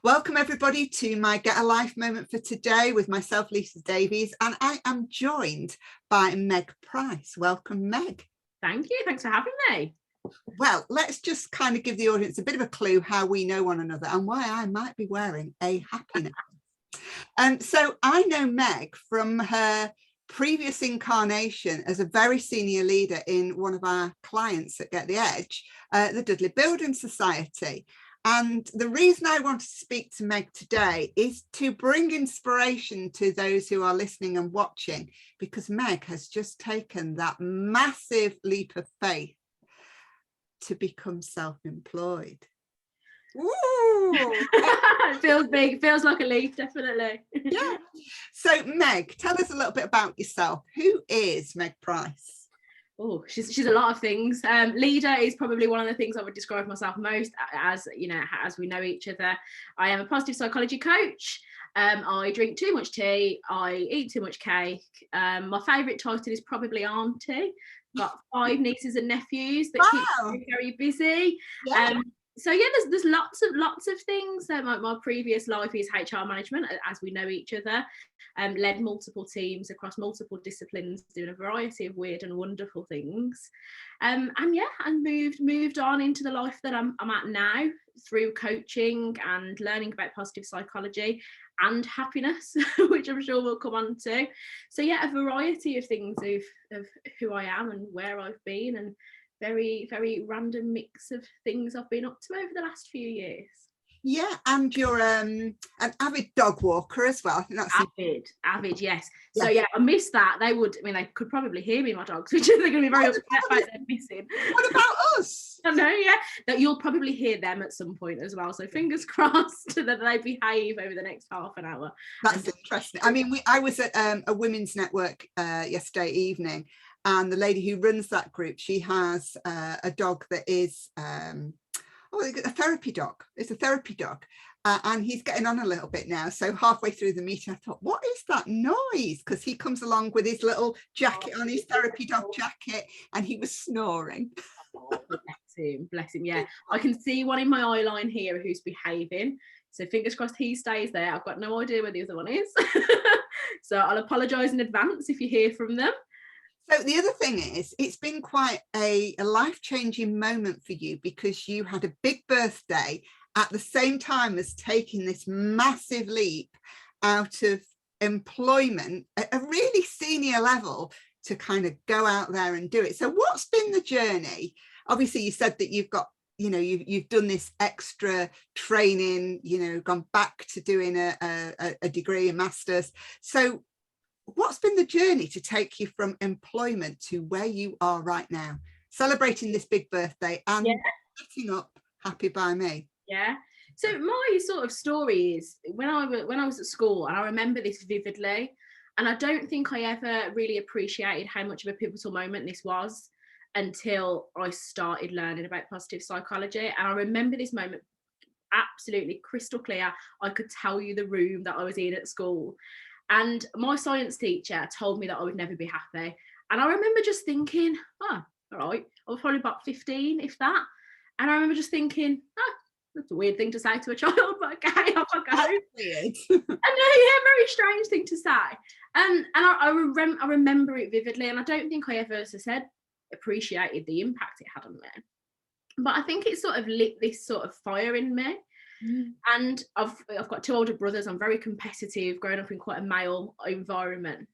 Welcome everybody to my Get a Life moment for today with myself, Lisa Davies, and I am joined by Meg Price. Welcome, Meg. Thank you. Thanks for having me. Well, let's just kind of give the audience a bit of a clue how we know one another and why I might be wearing a happy necklace. So I know Meg from her previous incarnation as a very senior leader in one of our clients at Get the Edge, the Dudley Building Society. And the reason I want to speak to Meg today is to bring inspiration to those who are listening and watching, because Meg has just taken that massive leap of faith to become self-employed. Ooh. It feels big, feels like a leap, definitely. Yeah. So Meg, tell us a little bit about yourself. Who is Meg Price? Oh, she's a lot of things. Leader is probably one of the things I would describe myself most as, you know, as we know each other. I am a positive psychology coach. I drink too much tea. I eat too much cake. My favourite title is probably auntie. Got 5 nieces and nephews that keep me very busy. Yeah. So yeah, there's lots of things. My previous life is HR management, as we know each other. Led multiple teams across multiple disciplines, doing a variety of weird and wonderful things. And moved on into the life that I'm at now through coaching and learning about positive psychology and happiness, which I'm sure we'll come on to. So yeah, a variety of things of who I am and where I've been, and very, very random mix of things I've been up to over the last few years. Yeah, and you're an avid dog walker as well. I think that's avid, yes. So yeah, I missed that. They could probably hear me, my dogs, which they're going to be very upset about them missing. What about us? I know, yeah. That you'll probably hear them at some point as well. So fingers crossed that they behave over the next half an hour. That's interesting. I mean, I was at a women's network yesterday evening, and the lady who runs that group, she has a dog that is a therapy dog. It's a therapy dog, and he's getting on a little bit now. So halfway through the meeting, I thought, what is that noise? Because he comes along with his little jacket on, his therapy dog jacket, and he was snoring. Oh, bless him. Yeah, I can see one in my eye line here who's behaving. So fingers crossed he stays there. I've got no idea where the other one is. So I'll apologise in advance if you hear from them. So the other thing is, it's been quite a life-changing moment for you, because you had a big birthday at the same time as taking this massive leap out of employment at a really senior level to kind of go out there and do it. So what's been the journey? Obviously, you said that you've got, you know, you've done this extra training, you know, gone back to doing a degree, a master's. So what's been the journey to take you from employment to where you are right now, celebrating this big birthday and getting up happy by me? Yeah. So my sort of story is when I was at school, and I remember this vividly, and I don't think I ever really appreciated how much of a pivotal moment this was until I started learning about positive psychology. And I remember this moment absolutely crystal clear. I could tell you the room that I was in at school. And my science teacher told me that I would never be happy. And I remember just thinking, oh, all right, I was probably about 15, if that. And I remember just thinking, oh, that's a weird thing to say to a child, but okay, off I go. Weird. I know, yeah, very strange thing to say. And I remember it vividly, and I don't think I ever, as I said, appreciated the impact it had on me. But I think it sort of lit this sort of fire in me. And I've got 2 older brothers. I'm very competitive, growing up in quite a male environment,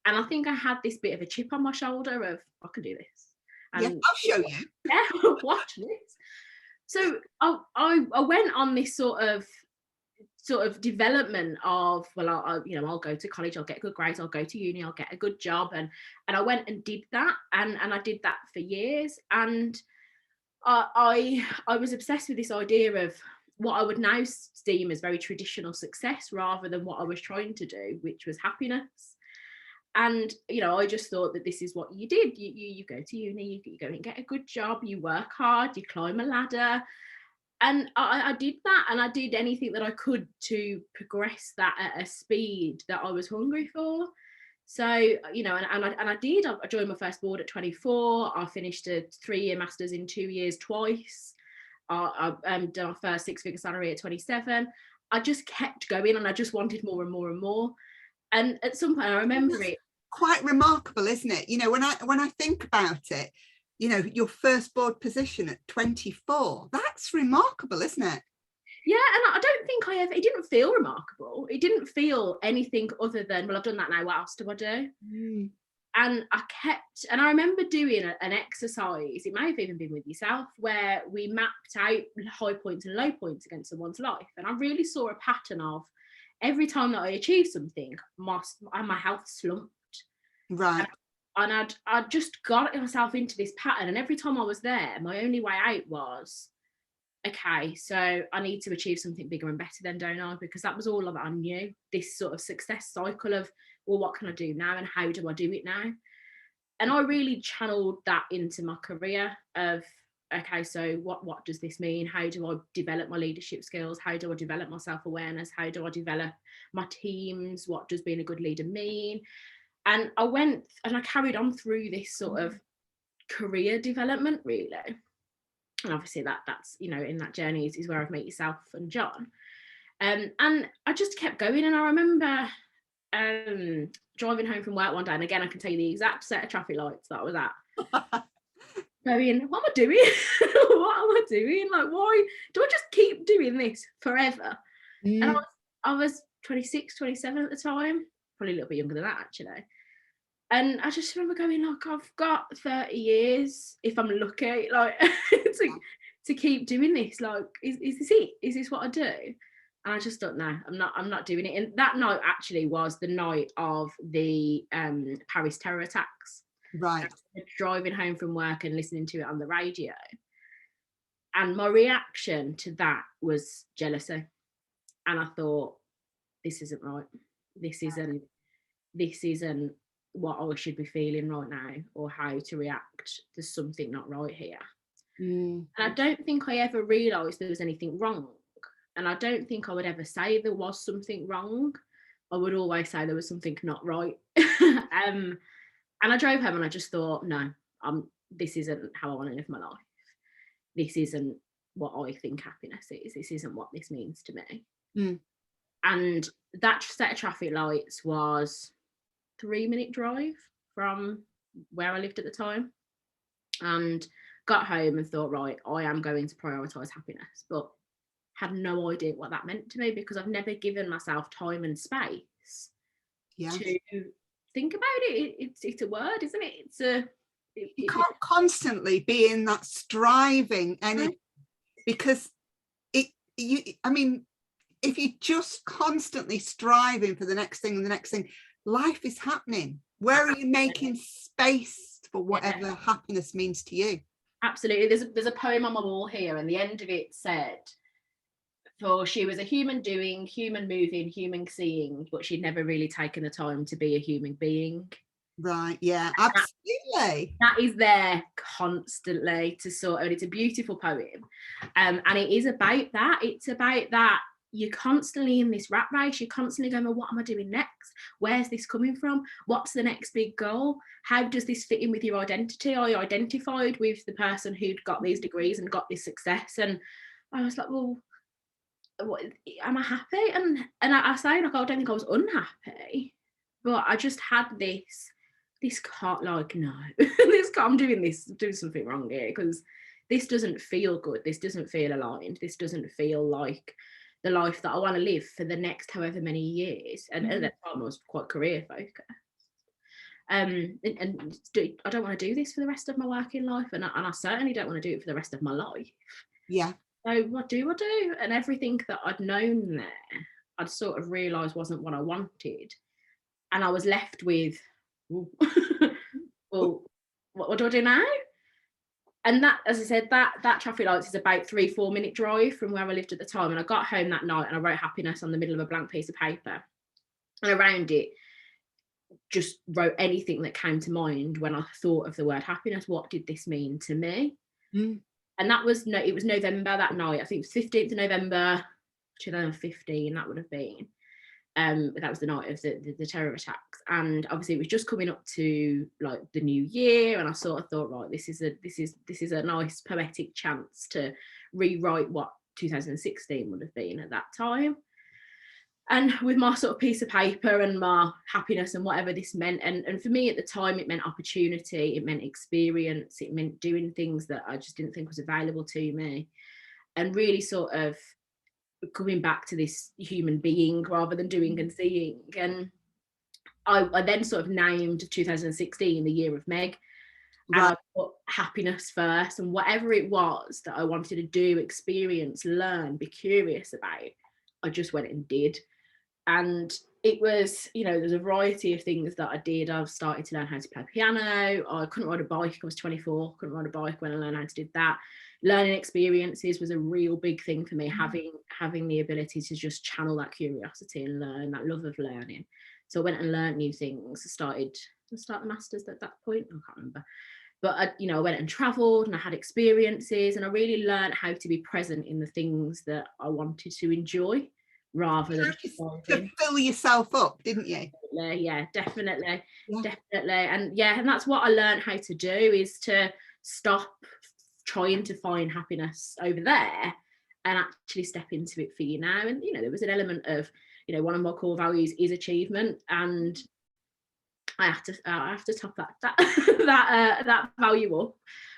and I think I had this bit of a chip on my shoulder of, I can do this. And yeah, I'll show you. Yeah, watch this. So I went on this sort of development of, well, I'll go to college, I'll get good grades, I'll go to uni, I'll get a good job, and I went and did that, and I did that for years, and I was obsessed with this idea of what I would now deem as very traditional success, rather than what I was trying to do, which was happiness. And, you know, I just thought that this is what you did. You go to uni, you go and get a good job, you work hard, you climb a ladder. And I did that, and I did anything that I could to progress that at a speed that I was hungry for. So, you know, and I did. I joined my first board at 24. I finished a 3-year master's in 2 years twice. done my first six-figure salary at 27. I just kept going, and I just wanted more and more and more. And at some point, I remember it. Quite remarkable, isn't it? You know, when I think about it, you know, your first board position at 24, that's remarkable, isn't it? Yeah, and I don't think it didn't feel remarkable. It didn't feel anything other than, well, I've done that now, what else do I do? And I remember doing an exercise, it may have even been with yourself, where we mapped out high points and low points against someone's life. And I really saw a pattern of every time that I achieved something, my health slumped. Right. And I'd just got myself into this pattern. And every time I was there, my only way out was, okay, so I need to achieve something bigger and better then, don't I? Because that was all that I knew, this sort of success cycle of, well, what can I do now and how do I do it now? And I really channeled that into my career of, okay, so what does this mean? How do I develop my leadership skills? How do I develop my self-awareness? How do I develop my teams? What does being a good leader mean? And I went and I carried on through this sort of career development, really. And obviously that's, you know, in that journey is where I've met yourself and John. And I just kept going. And I remember driving home from work one day, and again, I can tell you the exact set of traffic lights that I was at. Going, what am I doing? What am I doing? Like, why do I just keep doing this forever? And I was 26, 27 at the time, probably a little bit younger than that, actually. And I just remember going, like, I've got 30 years, if I'm lucky, like, to keep doing this. Like, is this it? Is this what I do? And I just thought, no, I'm not doing it. And that night actually was the night of the Paris terror attacks. Right. Driving home from work and listening to it on the radio. And my reaction to that was jealousy. And I thought, this isn't right. This isn't what I should be feeling right now, or how to react. There's something not right here. And I don't think I ever realised there was anything wrong. And I don't think I would ever say there was something wrong. I would always say there was something not right. And I drove home and I just thought, no, this isn't how I want to live my life. This isn't what I think happiness is. This isn't what this means to me. And that set of traffic lights was 3-minute drive from where I lived at the time. And got home and thought, right, I am going to prioritise happiness, but had no idea what that meant to me, because I've never given myself time and space to think about it. It's a word, isn't it? You can't constantly be in that striving energy, because I mean, if you're just constantly striving for the next thing, life is happening. Where are you making space for whatever happiness means to you? Absolutely. There's a poem on my wall here, and the end of it said, for she was a human doing, human moving, human seeing, but she'd never really taken the time to be a human being. Right, yeah, absolutely. That is there constantly to sort of, it's a beautiful poem. And it is about that. It's about that you're constantly in this rat race. You're constantly going, well, what am I doing next? Where's this coming from? What's the next big goal? How does this fit in with your identity? Are you identified with the person who'd got these degrees and got this success? And I was like, well, what, am I happy? And I say, like, I don't think I was unhappy, but I just had this can't, like, no, I'm doing something wrong here, because this doesn't feel good. This doesn't feel aligned. This doesn't feel like the life that I want to live for the next however many years. And at that time I was quite career focused. And I don't want to do this for the rest of my working life, and I certainly don't want to do it for the rest of my life. Yeah. So what do I do? And everything that I'd known there, I'd sort of realised wasn't what I wanted. And I was left with, well, what do I do now? And that, as I said, that traffic lights is about 3-4 minute drive from where I lived at the time. And I got home that night and I wrote happiness on the middle of a blank piece of paper. And around it, just wrote anything that came to mind when I thought of the word happiness. What did this mean to me? And that was, it was November that night. I think it was 15th of November, 2015, that would have been. That was the night of the terror attacks, and obviously it was just coming up to like the new year, and I sort of thought, right, this is a nice poetic chance to rewrite what 2016 would have been at that time. And with my sort of piece of paper and my happiness and whatever this meant, and for me at the time, it meant opportunity, it meant experience, it meant doing things that I just didn't think was available to me, and really sort of coming back to this human being rather than doing and seeing. And I then sort of named 2016 the year of Meg. And I put happiness first, and whatever it was that I wanted to do, experience, learn, be curious about, I just went and did. And it was, you know, there's a variety of things that I did. I started to learn how to play piano. I couldn't ride a bike. I was 24, couldn't ride a bike when I learned how to do that. Learning experiences was a real big thing for me, having the ability to just channel that curiosity and learn, that love of learning. So I went and learned new things. I started the masters at that point. I can't remember. But I went and travelled and I had experiences, and I really learned how to be present in the things that I wanted to enjoy rather than to fill yourself up, didn't you? Yeah, definitely. And that's what I learned how to do, is to stop trying to find happiness over there and actually step into it for you now. And there was an element of, one of my core values is achievement, and I have to top that value up,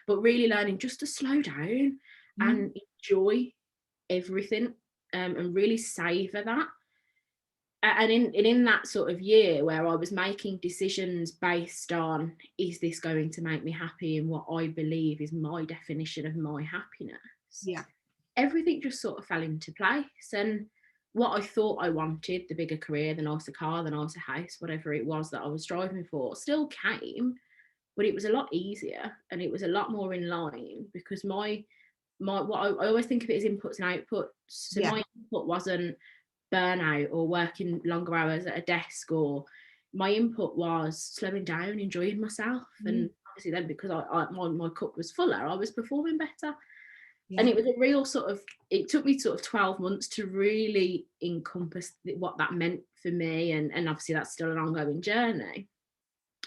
but really learning just to slow down and enjoy everything, and really savor that. And in that sort of year where I was making decisions based on, is this going to make me happy, and what I believe is my definition of my happiness, everything just sort of fell into place. And what I thought I wanted, the bigger career, the nicer car, the nicer house, whatever it was that I was striving for, still came, but it was a lot easier and it was a lot more in line, because my what I always think of it as inputs and outputs. So my input wasn't burnout or working longer hours at a desk, or my input was slowing down, enjoying myself. And obviously then, because my cup was fuller, I was performing better. And it was a real sort of, it took me sort of 12 months to really encompass what that meant for me. And obviously that's still an ongoing journey.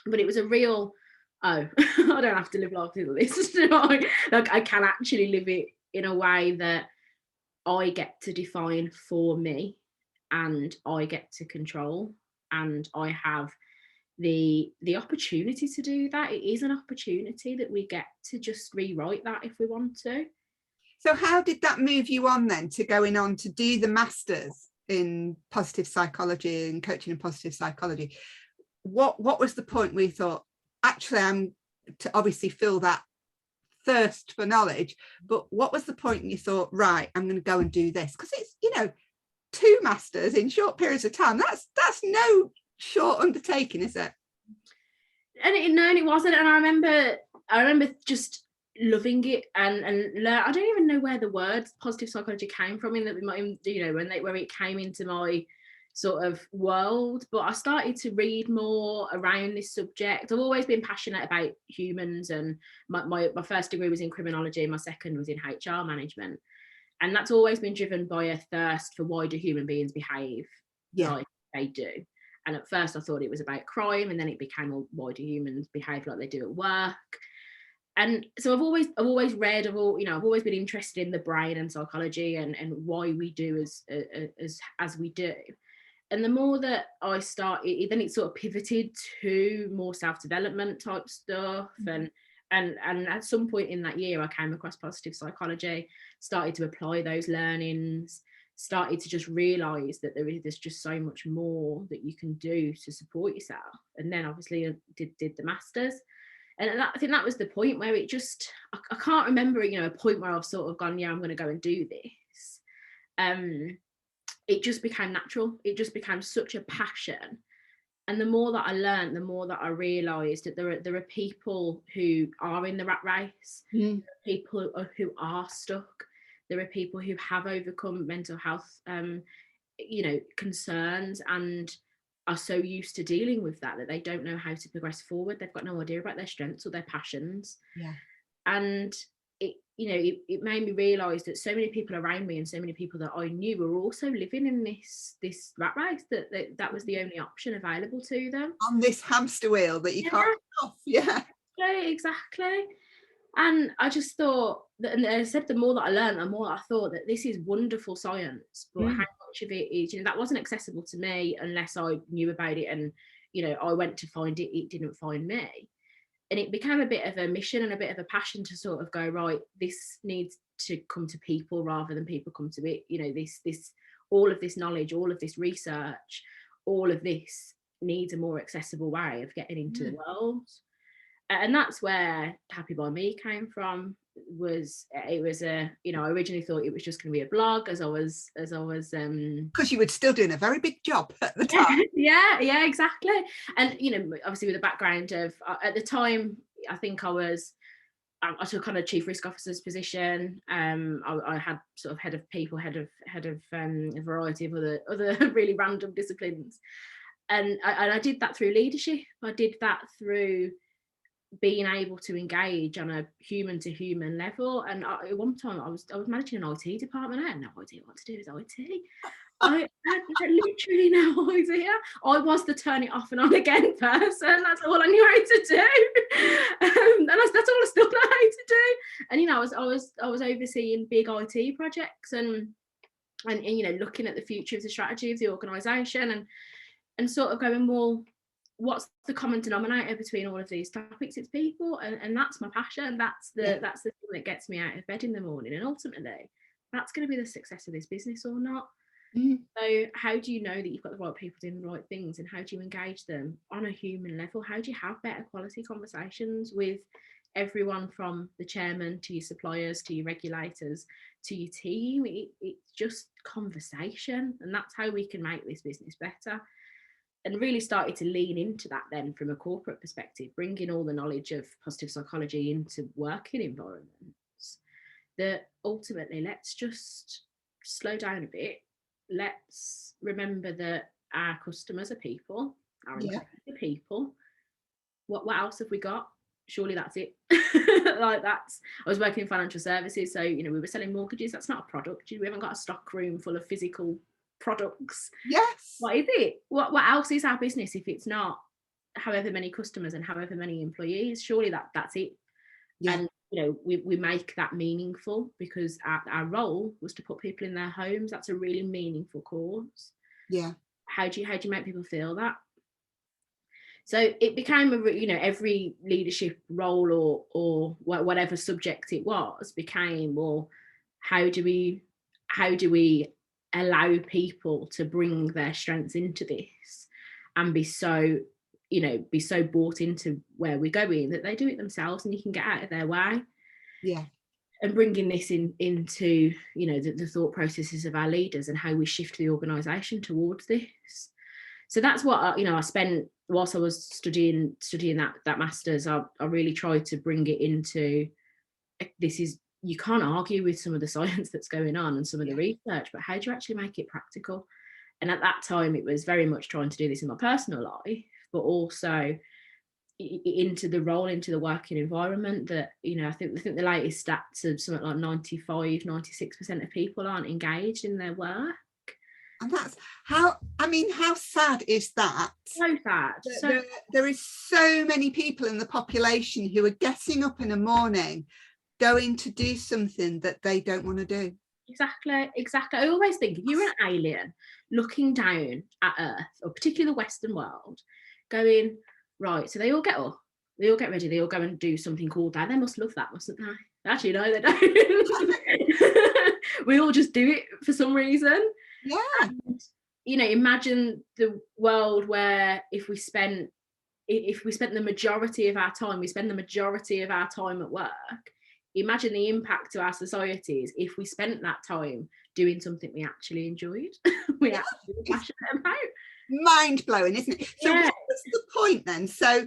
But it was a real, I don't have to live like this. Like I can actually live it in a way that I get to define for me, and I get to control, and I have the opportunity to do that. It is an opportunity that we get to just rewrite that if we want to. So how did that move you on then to going on to do the masters in positive psychology and coaching and positive psychology? What was the point where you thought, actually, I'm to obviously fill that thirst for knowledge, but what was the point when you thought, right, I'm going to go and do this? Because it's, 2 masters in short periods of time. That's no short undertaking, is it? And it wasn't. And I remember just loving it and learn. I don't even know where the word positive psychology came from, in that we might, where it came into my sort of world. But I started to read more around this subject. I've always been passionate about humans, and my first degree was in criminology, my second was in HR management, and that's always been driven by a thirst for why do human beings behave like they do. And at first I thought it was about crime, and then it became, well, why do humans behave like they do at work? And so I've always read, I've always been interested in the brain and psychology and why we do as we do. And the more that I started, then it sort of pivoted to more self-development type stuff. And at some point in that year, I came across positive psychology, started to apply those learnings, started to just realise that there's just so much more that you can do to support yourself. And then obviously I did the masters. And I think that was the point where it just, I can't remember, a point where I've sort of gone, yeah, I'm going to go and do this. It just became natural. It just became such a passion. And the more that I learned, the more that I realised that there are people who are in the rat race, people who are stuck. There are people who have overcome mental health, concerns, and are so used to dealing with that they don't know how to progress forward. They've got no idea about their strengths or their passions. And it made me realise that so many people around me and so many people that I knew were also living in this rat race, that was the only option available to them, on this hamster wheel that you can't get off. Yeah, exactly. And I just thought and I said, the more that I learned, the more I thought that this is wonderful science, but how much of it is, that wasn't accessible to me unless I knew about it, and I went to find it, it didn't find me. And it became a bit of a mission and a bit of a passion to sort of go, right, this needs to come to people rather than people come to it. This all of this knowledge, all of this research, all of this needs a more accessible way of getting into the world. And that's where Happy by Me came from. It was I originally thought it was just going to be a blog, as I was because you were still doing a very big job at the time. yeah, exactly. And obviously with the background of at the time, I think I took on a chief risk officer's position. I had sort of head of people, head of a variety of other really random disciplines, and I did that through leadership. I did that through being able to engage on a human to human level. And at one time I was managing an IT department. I had no idea what to do with IT. I had literally no idea. I was the turn it off and on again person. That's all I knew how to do. And that's all I still know how to do. And I was overseeing big IT projects and looking at the future of the strategy of the organisation and sort of going, well, what's the common denominator between all of these topics? It's people, and that's my passion. That's the thing that gets me out of bed in the morning, and ultimately that's going to be the success of this business or not. So how do you know that you've got the right people doing the right things, and how do you engage them on a human level? How do you have better quality conversations with everyone, from the chairman to your suppliers to your regulators to your team? It's just conversation, and that's how we can make this business better. And really started to lean into that then from a corporate perspective, bringing all the knowledge of positive psychology into working environments. That ultimately, let's just slow down a bit. Let's remember that our customers are people, our employees are people. What else have we got? Surely that's it. I was working in financial services, so we were selling mortgages. That's not a product. We haven't got a stock room full of physical products. Yes. What is it? What else is our business if it's not however many customers and however many employees? Surely that's it. And we make that meaningful, because our role was to put people in their homes. That's a really meaningful cause. How do you make people feel that? So it became every leadership role or whatever subject it was became, well, how do we allow people to bring their strengths into this and be so bought into where we're going that they do it themselves and you can get out of their way. And bringing this into the thought processes of our leaders and how we shift the organisation towards this. So that's what I spent whilst I was studying that masters. I really tried to bring it into you can't argue with some of the science that's going on and some of the research, but how do you actually make it practical? And at that time, it was very much trying to do this in my personal life, but also into the working environment. That I think the latest stats of something like 96% of people aren't engaged in their work. And that's how sad is that? So sad. There is so many people in the population who are getting up in the morning going to do something that they don't want to do. Exactly. I always think if you're an alien looking down at Earth, or particularly the Western world, going, right, so they all get up, they all get ready, they all go and do something all day. They must love that, mustn't they? Actually, no, they don't. We all just do it for some reason. And, imagine the world where if we spent the majority of our time, at work. Imagine the impact to our societies if we spent that time doing something we actually enjoyed, we actually were passionate about. Mind-blowing, isn't it? So what was the point then? So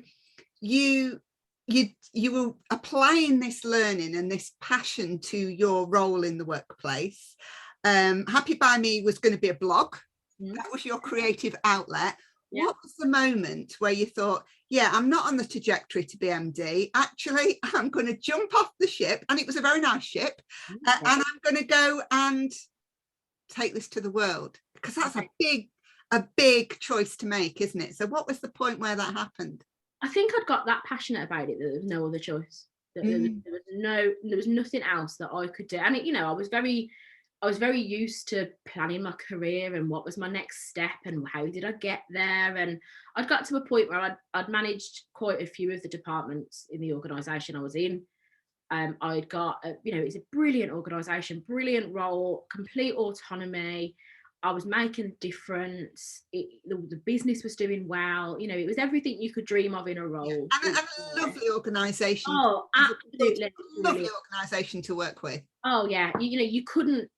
you were applying this learning and this passion to your role in the workplace. Happy by Me was going to be a blog. That was your creative outlet. What was the moment where you thought, I'm not on the trajectory to be MD, actually I'm going to jump off the ship, and it was a very nice ship, and I'm going to go and take this to the world? Because that's a big choice to make, isn't it? So what was the point where that happened? I think I'd got that passionate about it that there was no other choice. There was nothing else that I could do. And I was very used to planning my career and what was my next step and how did I get there. And I'd got to a point where I'd managed quite a few of the departments in the organisation I was in. I'd got, it's a brilliant organisation, brilliant role, complete autonomy. I was making a difference. The business was doing well. It was everything you could dream of in a role. And a lovely organisation. Oh, absolutely. Lovely organisation to work with. Oh yeah, you couldn't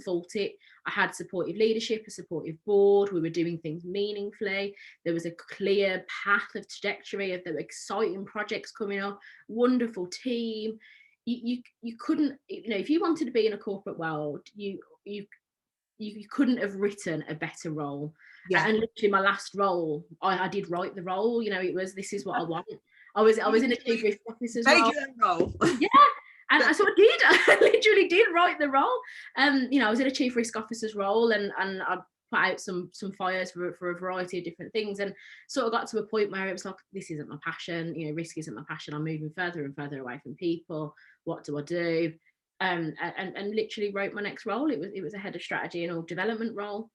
fault it. I had supportive leadership, a supportive board. We were doing things meaningfully. There was a clear path of trajectory of the exciting projects coming up. Wonderful team. You couldn't, if you wanted to be in a corporate world, you couldn't have written a better role. Yeah. And literally my last role, I did write the role. It was, this is what I want. I was in a chief risk officer's role. Yeah. And so I did. I literally did write the role. I was in a chief risk officer's role, and I put out some fires for a variety of different things, and sort of got to a point where it was like, this isn't my passion. Risk isn't my passion. I'm moving further and further away from people. What do I do? And literally wrote my next role. It was a head of strategy and all development role,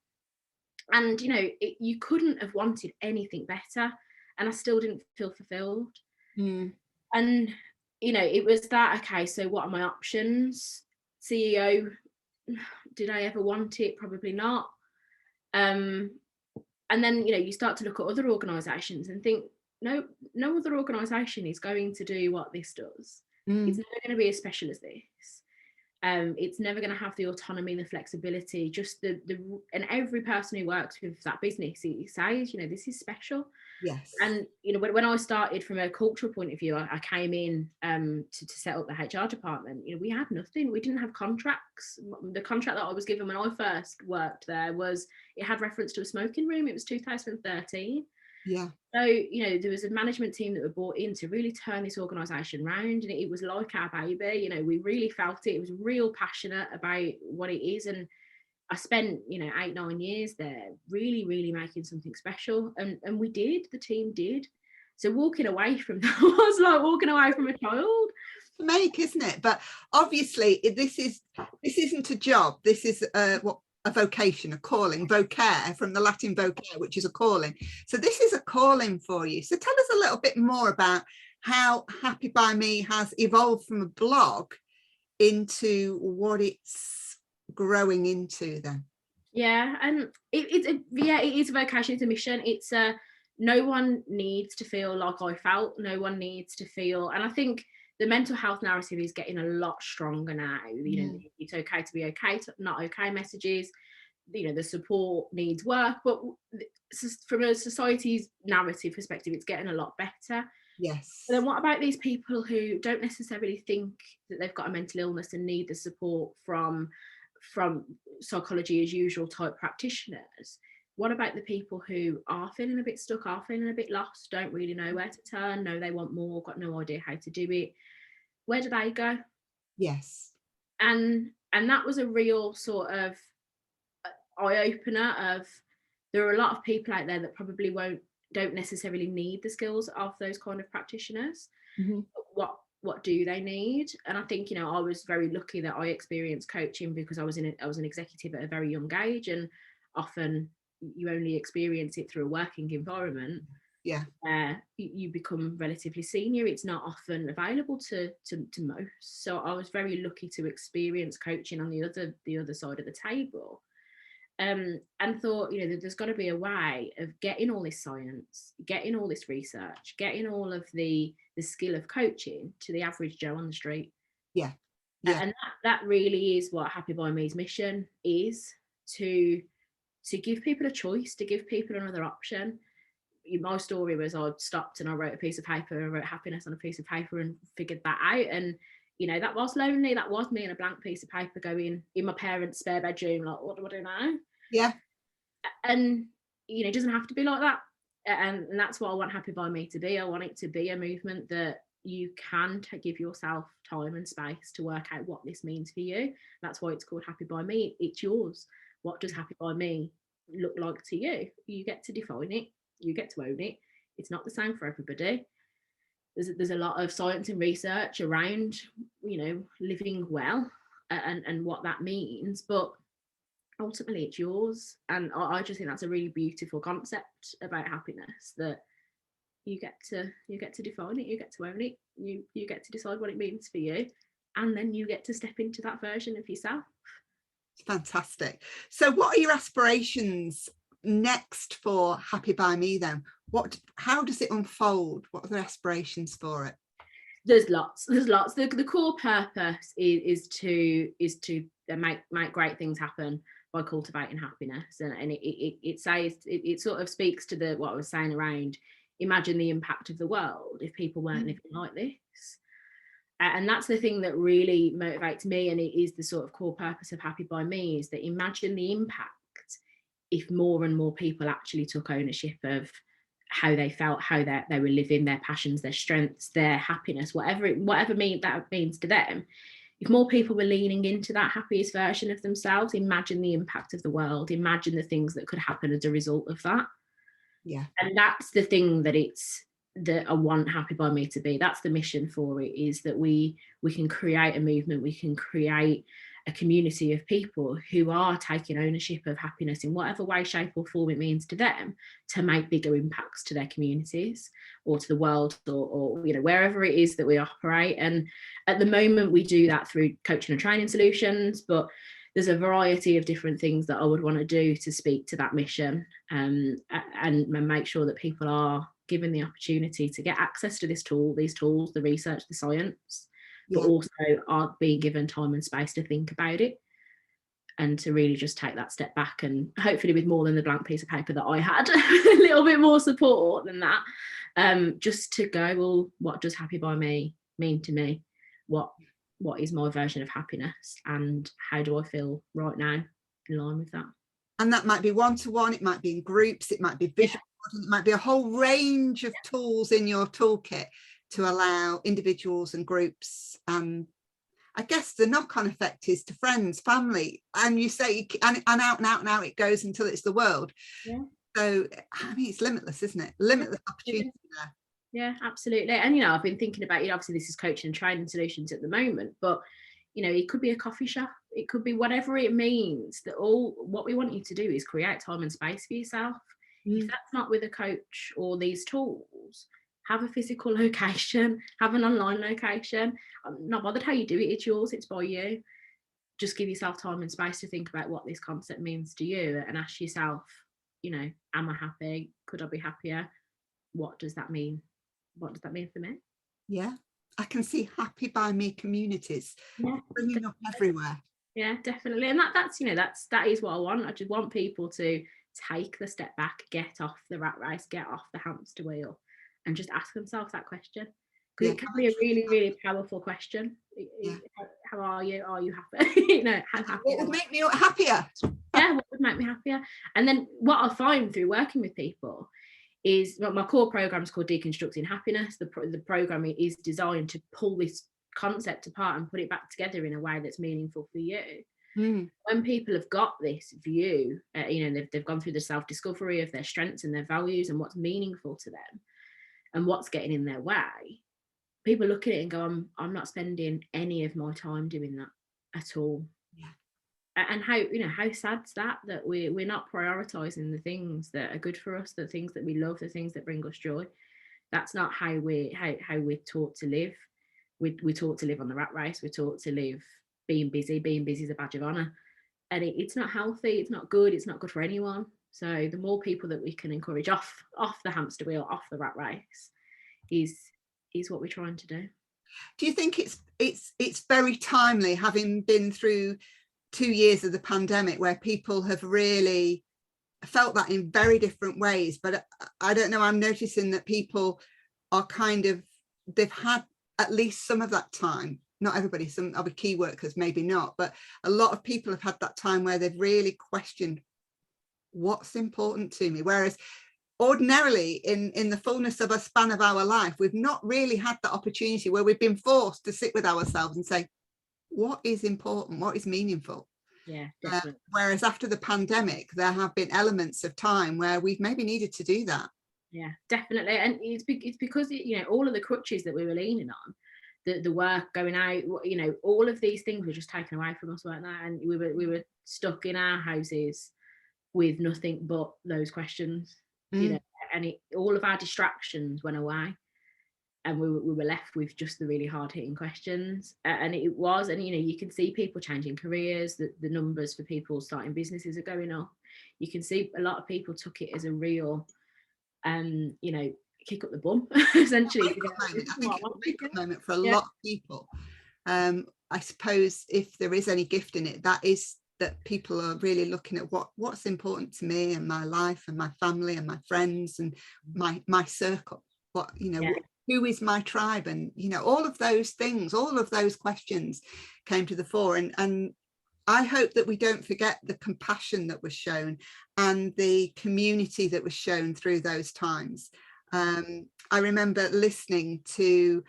and you couldn't have wanted anything better, and I still didn't feel fulfilled. And it was that, okay, so what are my options? CEO, did I ever want it? Probably not. And then you start to look at other organisations and think, no other organisation is going to do what this does. It's never going to be as special as this. It's never going to have the autonomy and the flexibility. Just and every person who works with that business, he says, this is special. Yes. And when I started from a cultural point of view, I came in to set up the HR department. We had nothing. We didn't have contracts. The contract that I was given when I first worked there it had reference to a smoking room. It was 2013. Yeah. So, there was a management team that were brought in to really turn this organisation round, and it was like our baby. We really felt it. It was real passionate about what it is, and I spent 8-9 years there, really, really making something special, and we did. The team did. So walking away from that was like walking away from a child. Make, isn't it? But obviously, this isn't a job. This is a vocation, a calling, vocare, from the Latin vocare, which is a calling. So this is a calling for you. So tell us a little bit more about how Happy by Me has evolved from a blog into what it's growing into then. Yeah, and it is a vocation, it's a mission. It's no one needs to feel like I felt. No one needs to feel, and I think the mental health narrative is getting a lot stronger now. It's okay to be okay, not okay messages. The support needs work, but from a society's narrative perspective, it's getting a lot better. Yes. But then what about these people who don't necessarily think that they've got a mental illness and need the support from psychology as usual type practitioners? What about the people who are feeling a bit stuck, are feeling a bit lost, don't really know where to turn, know they want more, got no idea how to do it? Where do they go? Yes. And that was a real sort of eye-opener of, there are a lot of people out there that probably don't necessarily need the skills of those kind of practitioners. What do they need? And I think I was very lucky that I experienced coaching because I was an executive at a very young age, and often you only experience it through a working environment. Yeah. You become relatively senior. It's not often available to most. So I was very lucky to experience coaching on the other side of the table, and thought, there's got to be a way of getting all this science, getting all this research, getting all of the skill of coaching to the average Joe on the street. Yeah. And that really is what Happy by Me's mission is, to give people a choice, to give people another option. My story was I stopped and I wrote a piece of paper, I wrote happiness on a piece of paper and figured that out. And that was lonely. That was me in a blank piece of paper going in my parents' spare bedroom, like, what do I do now? Yeah. And it doesn't have to be like that. And that's what I want Happy by Me to be. I want it to be a movement that you can give yourself time and space to work out what this means for you. That's why it's called Happy by Me. It's yours. What does Happy by Me look like to you? You get to define it. You get to own it. It's not the same for everybody. there's a lot of science and research around, you know, living well and what that means, but ultimately it's yours. And I just think that's a really beautiful concept about happiness, that you get to define it, you get to own it, you get to decide what it means for you, and then you get to step into that version of yourself. Fantastic. So what are your aspirations next for Happy by Me then? How does it unfold? What are the aspirations for it? There's lots. The core purpose is to make great things happen by cultivating happiness, and it sort of speaks to what I was saying around, imagine the impact of the world if people weren't living like this. And that's the thing that really motivates me, and it is the sort of core purpose of Happy by Me, is that imagine the impact if more and more people actually took ownership of how they felt, how they were living, their passions, their strengths, their happiness, whatever that means to them. If more people were leaning into that happiest version of themselves, imagine the impact of the world, imagine the things that could happen as a result of that. Yeah. And that's the thing that I want Happy by Me to be. That's the mission for it, is that we can create a movement, we can create a community of people who are taking ownership of happiness in whatever way, shape or form it means to them, to make bigger impacts to their communities or to the world, or you know, wherever it is that we operate. And at the moment we do that through coaching and training solutions, but there's a variety of different things that I would want to do to speak to that mission, and make sure that people are given the opportunity to get access to these tools, the research, the science, but also are being given time and space to think about it, and to really just take that step back, and hopefully with more than the blank piece of paper that I had, a little bit more support than that, just to go, well, what does Happy by Me mean to me? What is my version of happiness, and how do I feel right now in line with that? And that might be one-to-one, it might be in groups, it might be visual, it might be a whole range of tools in your toolkit to allow individuals and groups. I guess the knock-on effect is to friends, family, and you say, and out and out and out it goes until it's the world. Yeah. So I mean, it's limitless, isn't it? Limitless opportunity there. Yeah, absolutely. And you know, I've been thinking about, you know, obviously this is coaching and training solutions at the moment, but you know, it could be a coffee shop, it could be whatever it means. That what we want you to do is create time and space for yourself. If that's not with a coach or these tools, have a physical location, have an online location. I'm not bothered how you do it, it's yours, it's by you. Just give yourself time and space to think about what this concept means to you, and ask yourself, you know, am I happy? Could I be happier? What does that mean? What does that mean for me? Yeah, I can see Happy by Me communities bringing up everywhere. Yeah, definitely. And that's you know, that is what I want. I just want people to take the step back, get off the rat race, get off the hamster wheel, and just ask themselves that question, because it can be a really, really powerful question. How are you? Are you happy? You know, how happy? What would make me happier? Yeah, what would make me happier? And then what I find through working with people is, my core program is called Deconstructing Happiness. The program is designed to pull this concept apart and put it back together in a way that's meaningful for you. When people have got this view, you know, they've gone through the self-discovery of their strengths and their values and what's meaningful to them and what's getting in their way, people look at it and go, I'm not spending any of my time doing that at all. And how, you know, how sad's that we're not prioritizing the things that are good for us, the things that we love, the things that bring us joy. That's not how we're taught to live. We're taught to live on the rat race. We're taught to live being busy is a badge of honor, and it's not healthy, it's not good, it's not good for anyone. So the more people that we can encourage off the hamster wheel, off the rat race, is what we're trying to do. Do you think it's very timely, having been through 2 years of the pandemic, where people have really felt that in very different ways? But I don't know, I'm noticing that people are they've had at least some of that time. Not everybody, some other key workers maybe not, but a lot of people have had that time where they've really questioned what's important to me. Whereas ordinarily in the fullness of a span of our life, we've not really had that opportunity, where we've been forced to sit with ourselves and say, what is important, what is meaningful? Yeah, definitely. Whereas after the pandemic, there have been elements of time where we've maybe needed to do that. Yeah, definitely. And it's because you know, all of the crutches that we were leaning on, the work going out, you know, all of these things were just taken away from us, weren't they? And we were stuck in our houses with nothing but those questions, you know, and all of our distractions went away, and we were left with just the really hard hitting questions. And you know, you can see people changing careers, the numbers for people starting businesses are going up. You can see a lot of people took it as a real you know, kick up the bum, essentially. I think it's a wake-up moment for a lot of people. I suppose if there is any gift in it, that is that people are really looking at what's important to me and my life and my family and my friends and my circle. What, you know, who is my tribe? And, you know, all of those things, all of those questions came to the fore. And I hope that we don't forget the compassion that was shown and the community that was shown through those times. I remember listening to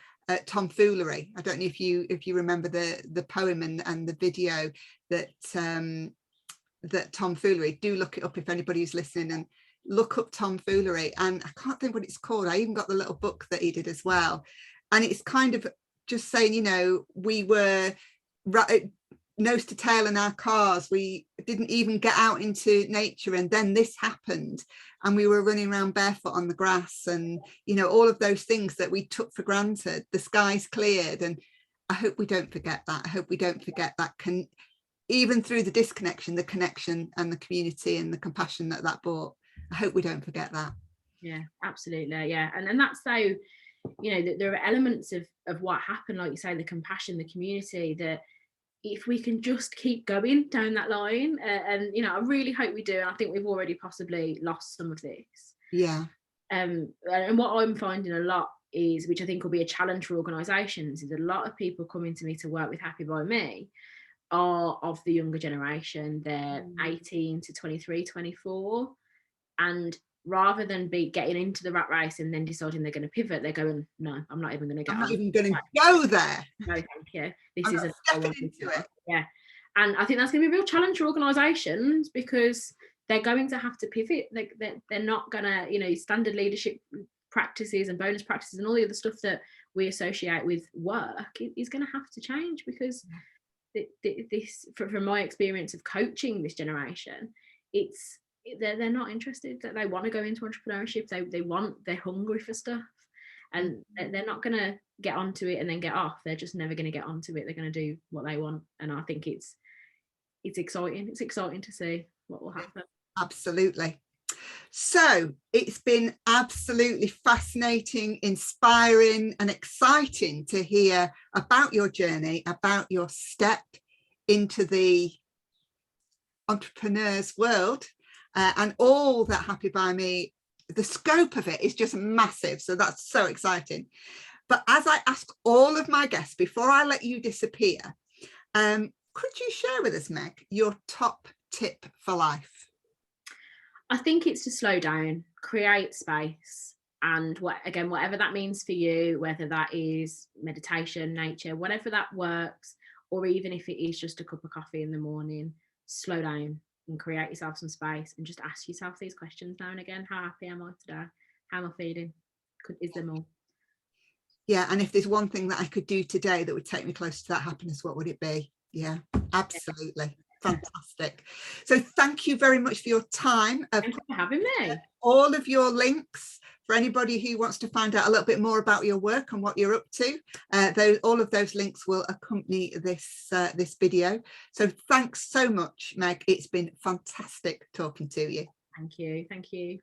Tomfoolery. I don't know if you remember the poem and the video that that Tomfoolery. Do look it up if anybody's listening, and look up Tomfoolery. And I can't think what it's called. I even got the little book that he did as well. And it's kind of just saying, you know, we were nose to tail in our cars, we didn't even get out into nature, and then this happened and we were running around barefoot on the grass, and you know, all of those things that we took for granted. The skies cleared, and I hope we don't forget that. I hope we don't forget that, even through the disconnection, the connection and the community and the compassion that brought. I hope we don't forget that. Yeah, absolutely. Yeah, and that's so, you know, that there are elements of what happened, like you say, the compassion, the community, that if we can just keep going down that line, and you know, I really hope we do. And I think we've already possibly lost some of this. Yeah. And what I'm finding a lot is, which I think will be a challenge for organisations, is a lot of people coming to me to work with Happy by Me are of the younger generation. They're 18 to 23, 24, and rather than be getting into the rat race and then deciding they're going to pivot, they're going, no, I'm not even going to get I'm not even going to go there. No, thank you. This I'm isn't stepping into it. Yeah. And I think that's going to be a real challenge for organisations, because they're going to have to pivot. They're not going to, you know, standard leadership practices and bonus practices and all the other stuff that we associate with work is going to have to change, because this, from my experience of coaching this generation, they're not interested. That they want to go into entrepreneurship. They're hungry for stuff, and they're not going to get onto it and then get off. They're just never going to get onto it. They're going to do what they want, and I think it's exciting. It's exciting to see what will happen. Absolutely. So it's been absolutely fascinating, inspiring and exciting to hear about your journey, about your step into the entrepreneur's world, and all that Happy by Me, the scope of it is just massive. So that's so exciting. But as I ask all of my guests, before I let you disappear, could you share with us, Meg, your top tip for life? I think it's to slow down, create space, and whatever that means for you, whether that is meditation, nature, whatever that works, or even if it is just a cup of coffee in the morning, slow down and create yourself some space, and just ask yourself these questions now and again. How happy am I today? How am I feeling? Is there more? Yeah, and if there's one thing that I could do today that would take me closer to that happiness, what would it be? Yeah, absolutely. Fantastic. So thank you very much for your time. Thank you for having me. All of your links for anybody who wants to find out a little bit more about your work and what you're up to. All of those links will accompany this video. So thanks so much, Meg. It's been fantastic talking to you. Thank you. Thank you.